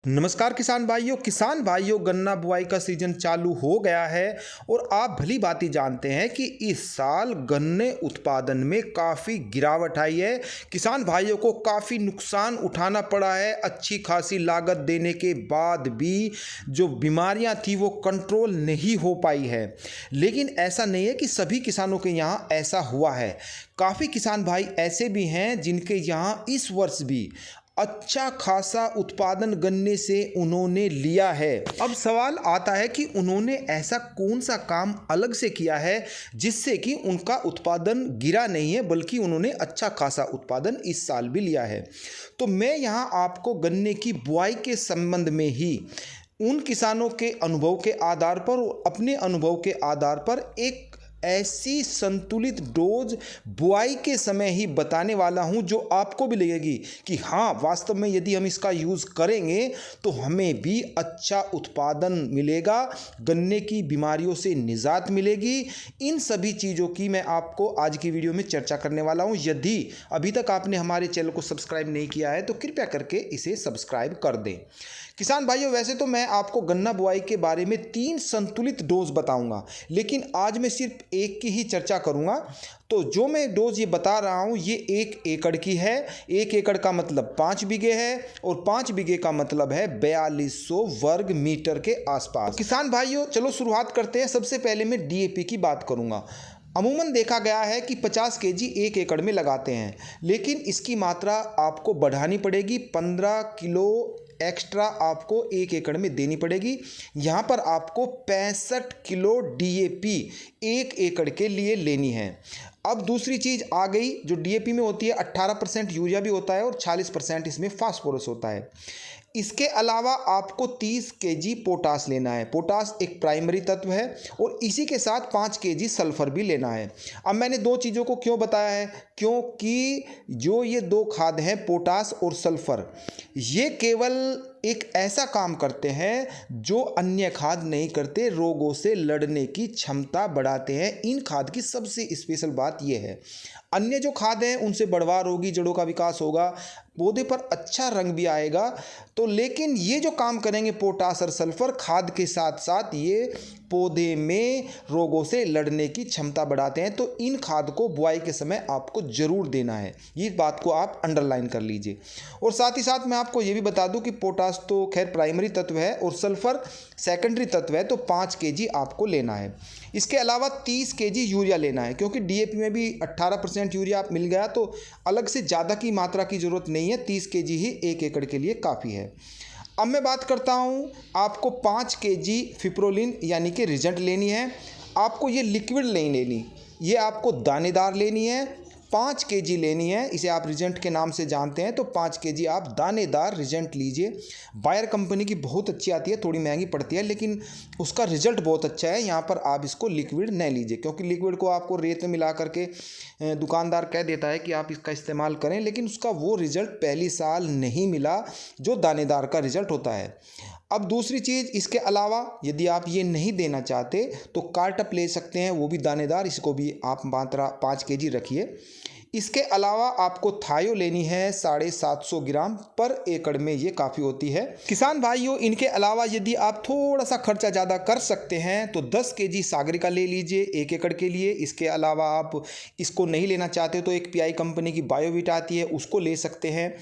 नमस्कार किसान भाइयों गन्ना बुआई का सीजन चालू हो गया है और आप भली भांति जानते हैं कि इस साल गन्ने उत्पादन में काफ़ी गिरावट आई है। किसान भाइयों को काफ़ी नुकसान उठाना पड़ा है। अच्छी खासी लागत देने के बाद भी जो बीमारियां थी वो कंट्रोल नहीं हो पाई है। लेकिन ऐसा नहीं है कि सभी किसानों के यहाँ ऐसा हुआ है। काफ़ी किसान भाई ऐसे भी हैं जिनके यहाँ इस वर्ष भी अच्छा खासा उत्पादन गन्ने से उन्होंने लिया है। अब सवाल आता है कि उन्होंने ऐसा कौन सा काम अलग से किया है जिससे कि उनका उत्पादन गिरा नहीं है, बल्कि उन्होंने अच्छा खासा उत्पादन इस साल भी लिया है। तो मैं यहाँ आपको गन्ने की बुआई के संबंध में ही उन किसानों के अनुभव के आधार पर और अपने अनुभव के आधार पर एक ऐसी संतुलित डोज बुआई के समय ही बताने वाला हूं जो आपको भी लगेगी कि हाँ, वास्तव में यदि हम इसका यूज़ करेंगे तो हमें भी अच्छा उत्पादन मिलेगा, गन्ने की बीमारियों से निजात मिलेगी। इन सभी चीज़ों की मैं आपको आज की वीडियो में चर्चा करने वाला हूं। यदि अभी तक आपने हमारे चैनल को सब्सक्राइब नहीं किया है तो कृपया करके इसे सब्सक्राइब कर दें। किसान भाइयों, वैसे तो मैं आपको गन्ना बुआई के बारे में 3 संतुलित डोज बताऊंगा, लेकिन आज मैं सिर्फ एक की ही चर्चा करूंगा। तो जो मैं डोज ये बता रहा हूं ये 1 एकड़ की है। 1 एकड़ का मतलब 5 बीघे है और 5 बीघे का मतलब है 4200 वर्ग मीटर के आसपास। किसान भाइयों, चलो शुरुआत करते हैं। सबसे पहले मैं डीएपी की बात करूंगा। अमूमन देखा गया है कि 50 केजी 1 एकड़ में लगाते हैं, लेकिन इसकी मात्रा आपको बढ़ानी पड़ेगी। 15 किलो एक्स्ट्रा आपको 1 एकड़ में देनी पड़ेगी। यहाँ पर आपको 65 किलो डीएपी 1 एकड़ के लिए लेनी है। अब दूसरी चीज़ आ गई जो डीएपी में होती है, 18% यूरिया भी होता है और 40% इसमें फास्फोरस होता है। इसके अलावा आपको 30 केजी पोटास लेना है। पोटास एक प्राइमरी तत्व है और इसी के साथ 5 केजी सल्फर भी लेना है। अब मैंने 2 चीज़ों को क्यों बताया है, क्योंकि जो ये 2 खाद हैं, पोटास और सल्फर, ये केवल एक ऐसा काम करते हैं जो अन्य खाद नहीं करते, रोगों से लड़ने की क्षमता बढ़ाते हैं। इन खाद की सबसे स्पेशल बात यह है, अन्य जो खाद हैं उनसे बढ़वार होगी, जड़ों का विकास होगा, पौधे पर अच्छा रंग भी आएगा। तो लेकिन ये जो काम करेंगे पोटास और सल्फर, खाद के साथ साथ ये पौधे में रोगों से लड़ने की क्षमता बढ़ाते हैं। तो इन खाद को बुआई के समय आपको ज़रूर देना है, ये बात को आप अंडरलाइन कर लीजिए। और साथ ही साथ मैं आपको ये भी बता दूं कि पोटास तो खैर प्राइमरी तत्व है और सल्फर सेकेंडरी तत्व है, तो 5 केजी आपको लेना है। इसके अलावा 30 केजी यूरिया लेना है, क्योंकि डीएपी में भी 18% यूरिया आप मिल गया तो अलग से ज़्यादा की मात्रा की ज़रूरत नहीं है। 30 केजी ही 1 एकड़ के लिए काफ़ी है। अब मैं बात करता हूँ, आपको 5 केजी फिप्रोलिन यानी कि रिजेंट लेनी है। आपको ये लिक्विड नहीं लेनी, ये आपको दानेदार लेनी है। 5 केजी लेनी है, इसे आप रिजेंट के नाम से जानते हैं, तो 5 केजी आप दानेदार रिजेंट लीजिए। बायर कंपनी की बहुत अच्छी आती है, थोड़ी महंगी पड़ती है लेकिन उसका रिजल्ट बहुत अच्छा है। यहाँ पर आप इसको लिक्विड नहीं लीजिए, क्योंकि लिक्विड को आपको रेत में मिला करके दुकानदार कह देता है कि आप इसका इस्तेमाल करें, लेकिन उसका वो रिज़ल्ट पहली साल नहीं मिला जो दानेदार का रिज़ल्ट होता है। अब दूसरी चीज़, इसके अलावा यदि आप ये नहीं देना चाहते तो कार्टअप ले सकते हैं, वो भी दानेदार, इसको भी आप मात्रा 5 केजी रखिए। इसके अलावा आपको थायो लेनी है 750 ग्राम पर एकड़ में, ये काफ़ी होती है। किसान भाइयों, इनके अलावा यदि आप थोड़ा सा खर्चा ज़्यादा कर सकते हैं तो 10 केजी सागरिका ले लीजिए 1 एकड़ के लिए। इसके अलावा आप इसको नहीं लेना चाहते तो एक पीआई कंपनी की बायोवीट आती है, उसको ले सकते हैं।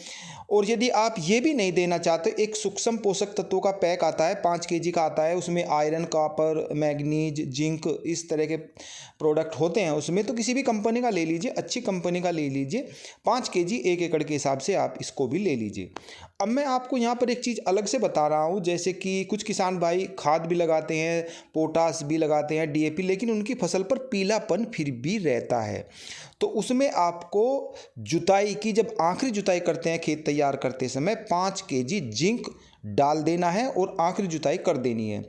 और यदि आप ये भी नहीं देना चाहते, एक सूक्ष्म पोषक तत्वों का पैक आता है, 5 केजी का आता है, उसमें आयरन, कॉपर, मैग्नीज, जिंक, इस तरह के प्रोडक्ट होते हैं उसमें, तो किसी भी कंपनी का ले लीजिए, अच्छी कंपनी का ले लीजिए। 5 केजी 1 एकड़ के हिसाब से आप इसको भी ले लीजिए। अब मैं आपको यहाँ पर एक चीज़ अलग से बता रहा हूँ, जैसे कि कुछ किसान भाई खाद भी लगाते हैं, पोटास भी लगाते हैं, डीएपी, लेकिन उनकी फसल पर पीलापन फिर भी रहता है। तो उसमें आपको जुताई की, जब आखिरी जुताई करते हैं खेत तैयार करते समय, 5 केजी जिंक डाल देना है और आखिरी जुताई कर देनी है।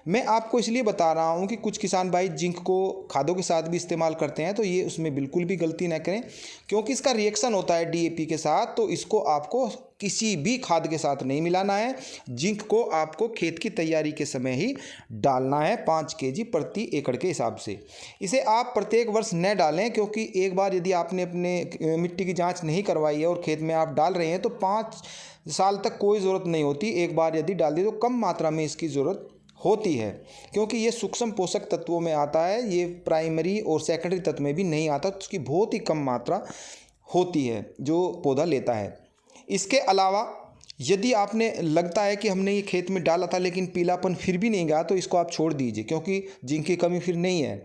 मैं आपको इसलिए बता रहा हूँ कि कुछ किसान भाई जिंक को खादों के साथ भी इस्तेमाल करते हैं, तो ये उसमें बिल्कुल भी गलती ना करें, क्योंकि इसका रिएक्शन होता है डीएपी के साथ, तो इसको आपको किसी भी खाद के साथ नहीं मिलाना है। जिंक को आपको खेत की तैयारी के समय ही डालना है 5 केजी प्रति एकड़ के हिसाब से। इसे आप प्रत्येक वर्ष न डालें, क्योंकि एक बार यदि आपने अपने मिट्टी की जांच नहीं करवाई है और खेत में आप डाल रहे हैं तो 5 साल तक कोई ज़रूरत नहीं होती। एक बार यदि डाल दी तो कम मात्रा में इसकी ज़रूरत होती है, क्योंकि ये सूक्ष्म पोषक तत्वों में आता है, ये प्राइमरी और सेकेंडरी तत्व में भी नहीं आता, तो उसकी बहुत ही कम मात्रा होती है जो पौधा लेता है। इसके अलावा यदि आपने लगता है कि हमने ये खेत में डाला था लेकिन पीलापन फिर भी नहीं गया, तो इसको आप छोड़ दीजिए, क्योंकि जिंक की कमी फिर नहीं है।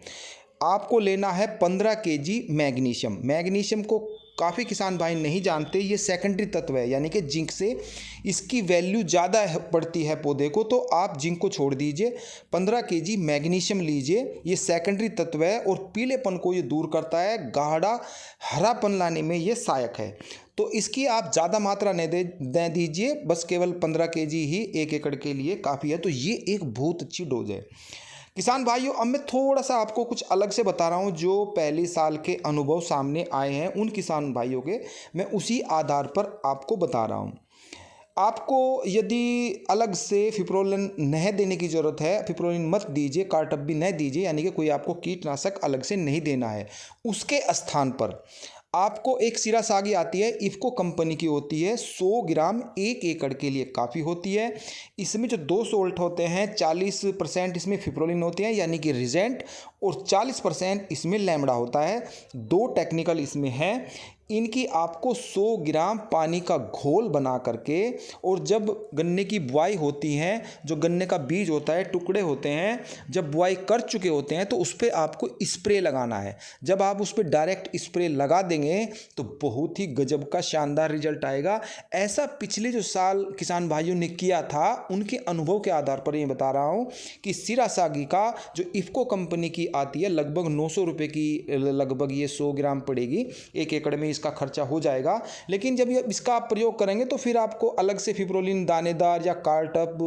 आपको लेना है 15 केजी मैग्नीशियम। मैग्नीशियम को काफ़ी किसान भाई नहीं जानते, ये सेकेंडरी तत्व है, यानी कि जिंक से इसकी वैल्यू ज़्यादा पड़ती है पौधे को, तो आप जिंक को छोड़ दीजिए। 15 केजी मैग्नीशियम लीजिए, ये सेकेंडरी तत्व है और पीलेपन को ये दूर करता है, गाढ़ा हरापन लाने में ये सहायक है। तो इसकी आप ज़्यादा मात्रा नहीं दे दीजिए, बस केवल 15 केजी ही 1 एकड़ के लिए काफ़ी है। तो ये एक बहुत अच्छी डोज है। किसान भाइयों, अब मैं थोड़ा सा आपको कुछ अलग से बता रहा हूँ, जो पहले साल के अनुभव सामने आए हैं उन किसान भाइयों के, मैं उसी आधार पर आपको बता रहा हूँ। आपको यदि अलग से फिप्रोलिन नहीं देने की ज़रूरत है, फिप्रोलिन मत दीजिए, कार्टप भी नहीं दीजिए, यानी कि कोई आपको कीटनाशक अलग से नहीं देना है। उसके स्थान पर आपको एक सिरा सागी आती है, इफ़को कंपनी की होती है, 100 ग्राम 1 एकड़ के लिए काफ़ी होती है। इसमें जो 2 सोल्ट होते हैं, 40% इसमें फिप्रोलिन होते हैं यानी कि रिजेंट, और 40% इसमें लैम्बडा होता है। 2 टेक्निकल इसमें हैं। इनकी आपको 100 ग्राम पानी का घोल बना करके, और जब गन्ने की बुआई होती है, जो गन्ने का बीज होता है, टुकड़े होते हैं, जब बुआई कर चुके होते हैं तो उस पर आपको स्प्रे लगाना है। जब आप उस पर डायरेक्ट स्प्रे लगा देंगे तो बहुत ही गजब का शानदार रिजल्ट आएगा। ऐसा पिछले जो साल किसान भाइयों ने किया था, उनके अनुभव के आधार पर ये बता रहा हूँ कि सिरा सागी का जो इफ़को कंपनी की आती है, लगभग 900 रुपये की लगभग ये 100 ग्राम पड़ेगी, 1 एकड़ में इसका खर्चा हो जाएगा। लेकिन जब ये इसका आप प्रयोग करेंगे तो फिर आपको अलग से फिप्रोलिन दानेदार या कार्टप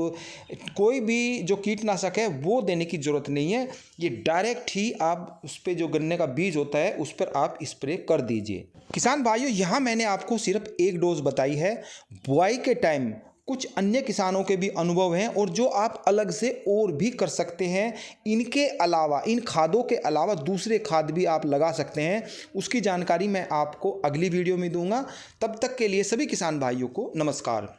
कोई भी जो कीटनाशक है वो देने की ज़रूरत नहीं है। ये डायरेक्ट ही आप उस पर जो गन्ने का बीज होता है उस पर आप स्प्रे कर दीजिए। किसान भाइयों, यहाँ मैंने आपको सिर्फ एक डोज बताई है। बुआई के टाइम कुछ अन्य किसानों के भी अनुभव हैं और जो आप अलग से और भी कर सकते हैं। इनके अलावा, इन खादों के अलावा दूसरे खाद भी आप लगा सकते हैं। उसकी जानकारी मैं आपको अगली वीडियो में दूंगा। तब तक के लिए सभी किसान भाइयों को नमस्कार।